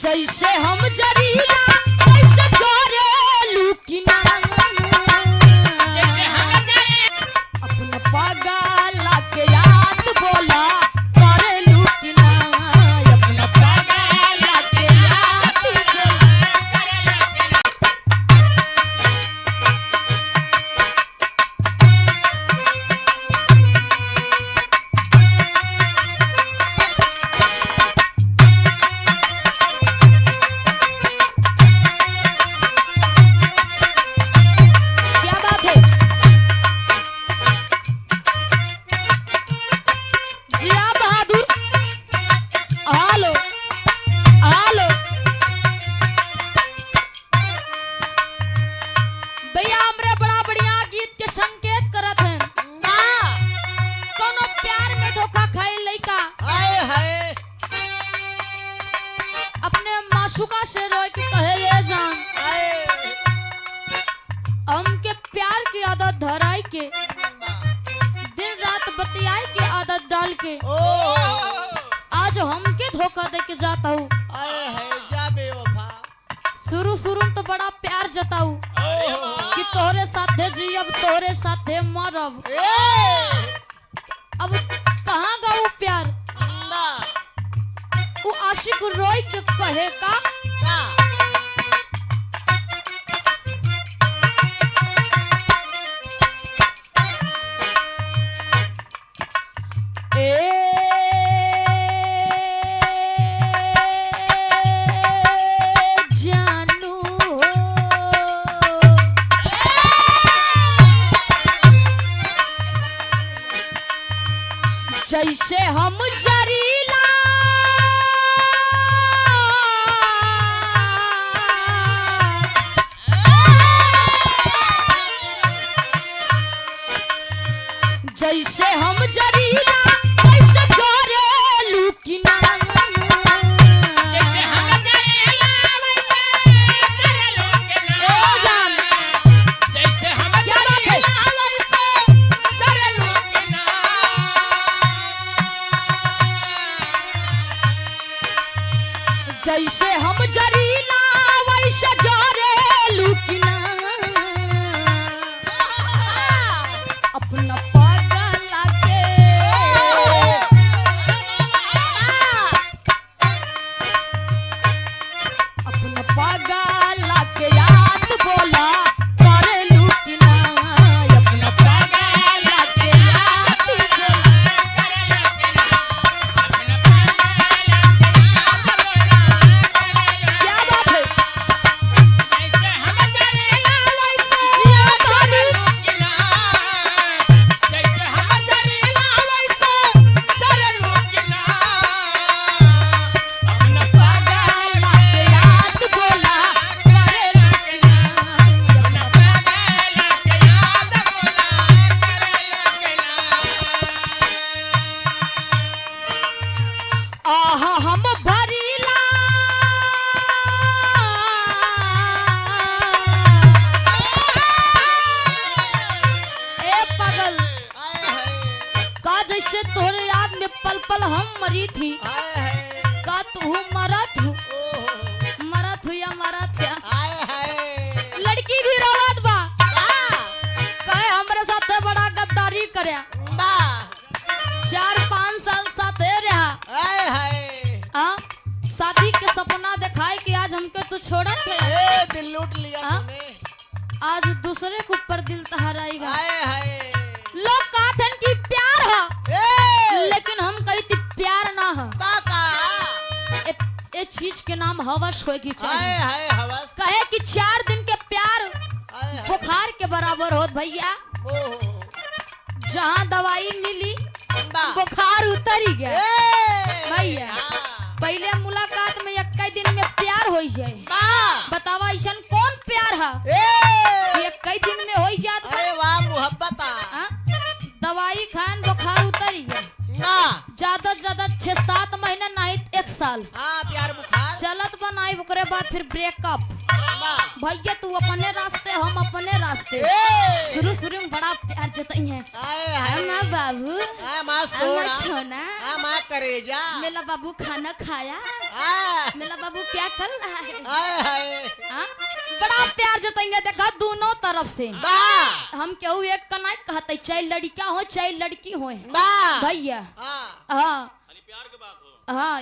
जैसे हम जरीला वैसे जोरे लुकिना अपना पागल के याद बोला करे लुकिना अपना पागल के याद बोला माशुका से रोए कि कहे ये जान हमके प्यार की आदत धराई के दिन रात बतियाई की आदत डाल के आज हमके धोखा दे के जाता हूँ। शुरू शुरू तो बड़ा प्यार जताऊ कि तोरे साथे जियब तोरे साथे मरब अब कहाँ गाऊ प्यार वो आशिक रोई के कहे का जानू जैसे हम जरीला जैसे हम जरीला वैसे जोरे लुकिना जैसे हम जरीला वैसे जोरे लुकिना अपना जैसे तोरे याद में पल पल हम मरी थी का तू मरत या मरत क्या लड़की भी रोवत बा कहे हमरे साथे बड़ा गद्दारी करे 4-5 साल साथे रहा शादी के सपना दिखाए कि आज हमको तू छोड़त है दिल लूट लिया तूने आज दूसरे के ऊपर दिल तहराएगा लोग कहते हैं कि प्यार है लेकिन हम कहते प्यार ना है ये चीज के नाम हवस होगी चाहिए कहे कि 4 दिन के प्यार बुखार के बराबर होत भैया जहाँ दवाई मिली बुखार उतर ही गया भैया पहले मुलाकात में 21 दिन में प्यार हो जाए बतावा ऐसा कौन प्यार है 21 दिन में हो जात मोहब्बत दवाई खान बुखार उतर ही गया ज्यादा 6-7 महीना नहीं 1 साल साल हाँ प्यार बुखार चलत बनाई ओकरे बाद फिर ब्रेकअप भैया तू अपने रास्ते हम अपने रास्ते शुरू शुरू में बड़ा प्यार जताई है माँ बाबू छोना माँ करेजा मेला बाबू खाना खाया मेला बाबू क्या कर रहा है बड़ा प्यार जताएंगे देखा दोनों तरफ से हम केहू एक का नहीं कहते चाहे लड़का हो चाहे लड़की हो भैया हाँ हाँ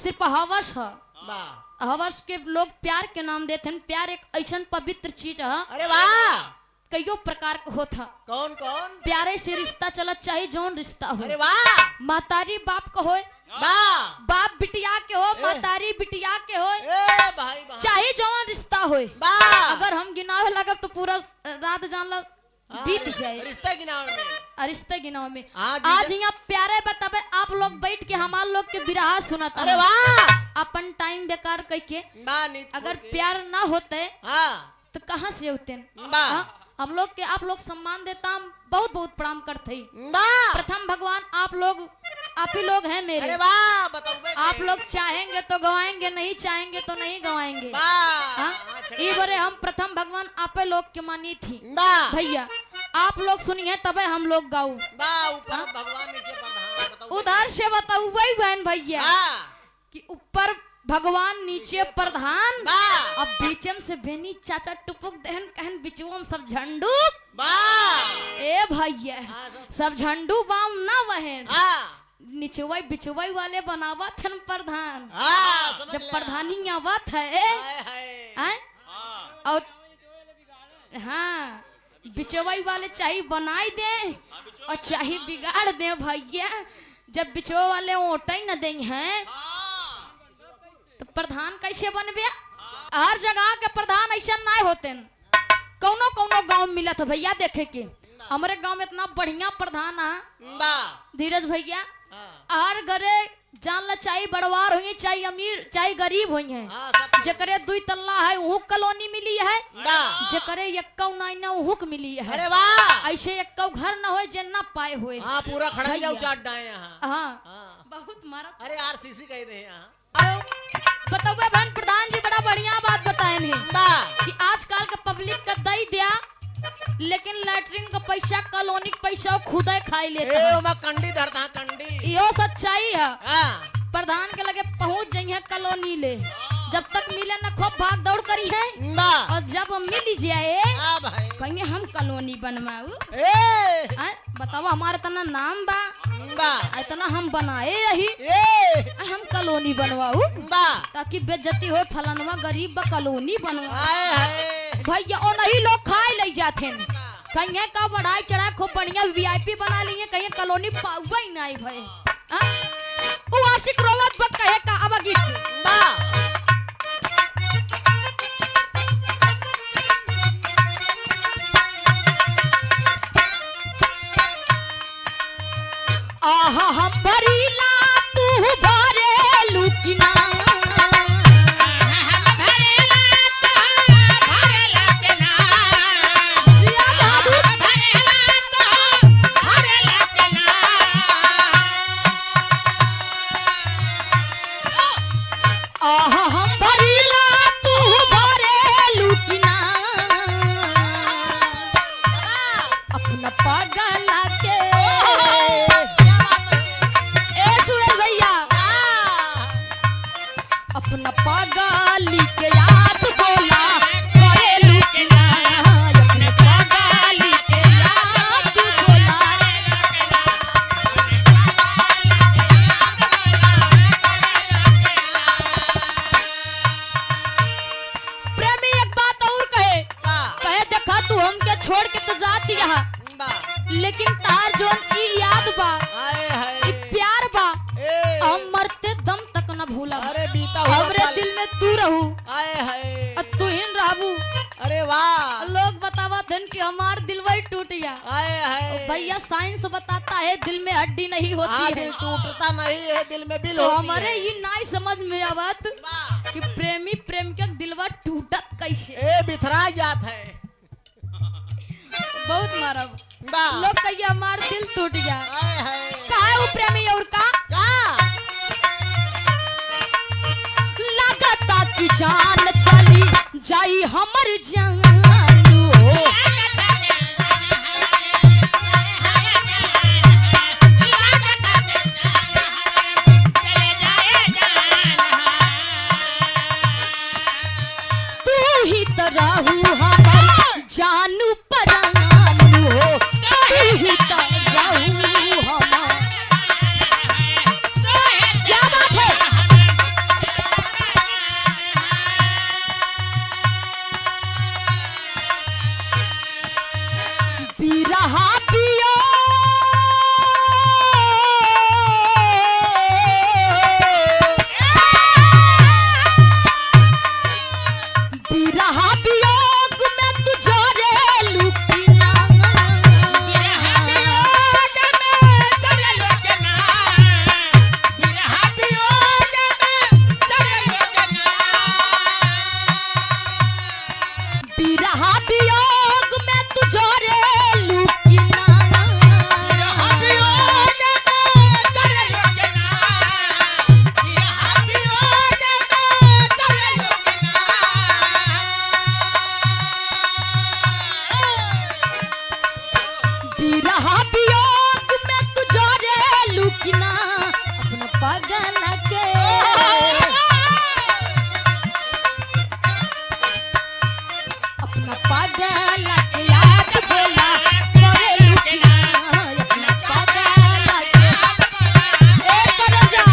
सिर्फ हवस है हवस के लोग प्यार के नाम देते हैं प्यार एक ऐसा पवित्र चीज है अरे वाह कईयों प्रकार का होता कौन कौन प्यारे से रिश्ता चलत चाहे जौन रिश्ता हो अरे वाह मातारी बाप का हो बाप बिटिया के हो मातारी बिटिया के हो चाहे जौन रिश्ता हो अगर हम गिनावे लगे तो पूरा रात जान लो बीत जाए रिश्ते गिनाव में आज यहाँ प्यारे बतावे आप लोग बैठ के हमारे लोग के बिरहा सुनता अरे वाह अपन टाइम बेकार करके अगर प्यार ना होते तो कहाँ से होते हम लोग के आप लोग सम्मान देता हम बहुत बहुत प्रणाम करते प्रथम भगवान आप ही लोग हैं मेरे अरे वाह आप लोग चाहेंगे तो गवाएंगे नहीं चाहेंगे तो नहीं गवाएंगे ये बड़े हम प्रथम भगवान आप लोग के मानी थी भैया आप लोग सुनिए तबे हम लोग गाऊ उधर से बताऊ वही बहन भैया कि ऊपर भगवान नीचे प्रधान अब बीचम से बेनी चाचा टुपुक दहन कहन बिचुम सब झंडू ए भैया सब झंडू बाम ना बहन निचुवाई बिचुवाई वाले बनावा थन प्रधान जब प्रधानी आवत है और हाँ बिचवाई वाले चाहे बनाई दे और चाहे बिगाड़ दे भैया जब बिचवा वाले ओटा ही न दे हैं तो प्रधान कैसे बनबे हर जगह के प्रधान ऐसा ना होते कौनो कौनो गांव मिला था भैया देखे के हमारे गांव में इतना बढ़िया प्रधान है धीरज भैया हर घरे जान ला चाहे बड़वार हुई चाहे अमीर चाहे गरीब हुई है जकरे 2 तल्ला है वह कॉलोनी मिली है जकरे एक्का ना वह मिली है अरे वाह ऐसे एक्का घर न हो जे ना पाए हुए पूरा खड़ंजा उचाट डाए हाँ बहुत मारा अरे आरसीसी कह दे यहाँ बताओ बहन प्रधान जी बड़ा बढ़िया बात बताए हैं कि आजकल का पब्लिक का दई दिया लेकिन लैटरिन का पैसा कॉलोनी का पैसा खुद ही खाई लेते हैं कंडी धरता कंडी यो सच्चाई है प्रधान के लगे पहुंच जाइए कॉलोनी ले जब तक मिले न खूब भाग दौड़ करी है और जब मिल जाए कहीं हम कॉलोनी बनवाऊ बताओ हमारे तना नाम बा इतना हम बनाए यही हम कॉलोनी बनवाऊ ताकि बेइज्जती हो फलनवा गरीब कॉलोनी बनवा भैया और नहीं लोग खाए ले जाते कहीं का बढ़ाई चढ़ाई खूब बढ़िया वीआईपी बना लिए कहीं कॉलोनी पाऊबा ही नहीं भाई वो आशिक रोवत बक कहे का अब गीत आहा हम भरीला तू भरे लुकिना छोड़ के तो जाती लेकिन तार जोन ई याद बा ई प्यार बा हम मरते दम तक न भूला अरे बीता हमरे दिल में तू रहू तू ही रहबू अरे वाह लोग बतावा दिन कि हमार दिल वही टूट गया भैया साइंस बताता है दिल में हड्डी नहीं होती है दिल टूटता नहीं है दिल में बिल तो होती हमारे है। ये नहीं समझ में आवत कि प्रेमी प्रेम के दिलवा टूटत कैसे ए बिथरा जात है बहुत मारब लोग कहिए हमार दिल टूट गया हाय हाय का है वो प्रेमी और का जाई हमर जानू हो तू ही तो रहू हमर जानू परानू हो तू ही तो रहू हमर क्या बात है बिरहा पियो बिरहा वियोग में तू जोरे लुकिना बिरहा वियोग में तू जोरे लुकिना बिरहा वियोग में तू जोरे लुकिना अपना पागल के अपना पागल के याद बोला करे लुकिना अपना पागल के ए कर जा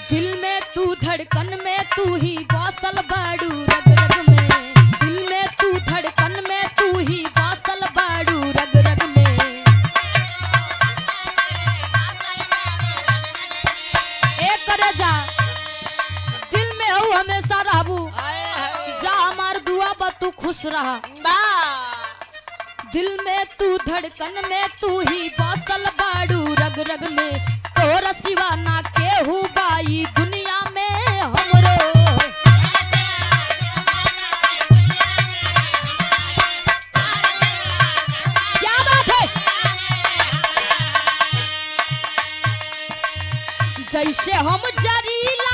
दिल में तू धड़कन में तू ही बसल बाड़ू रग रग में दिल में तू धड़कन में तू ही बसल बाड़ू रग रग में एक करे जा दिल में हो हमेशा रहबू जा हमार दुआ बा तू खुश रहा दिल में तू धड़कन में तू ही बसल बाड़ू रग रग में तोरा सिवा ना केहू बाई दुनिया में हमरो क्या बात है जैसे हम जरीला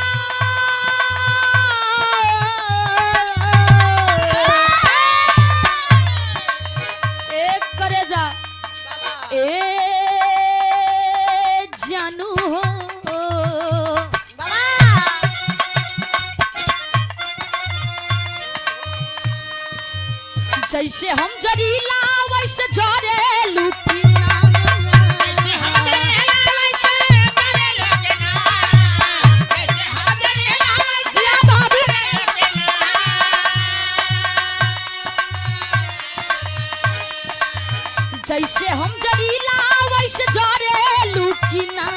एक करे जा ए जानू हो जैसे हम जरीला वैसे जोरे लुकिना जैसे हम जरीला वैसे जोरे लुकिना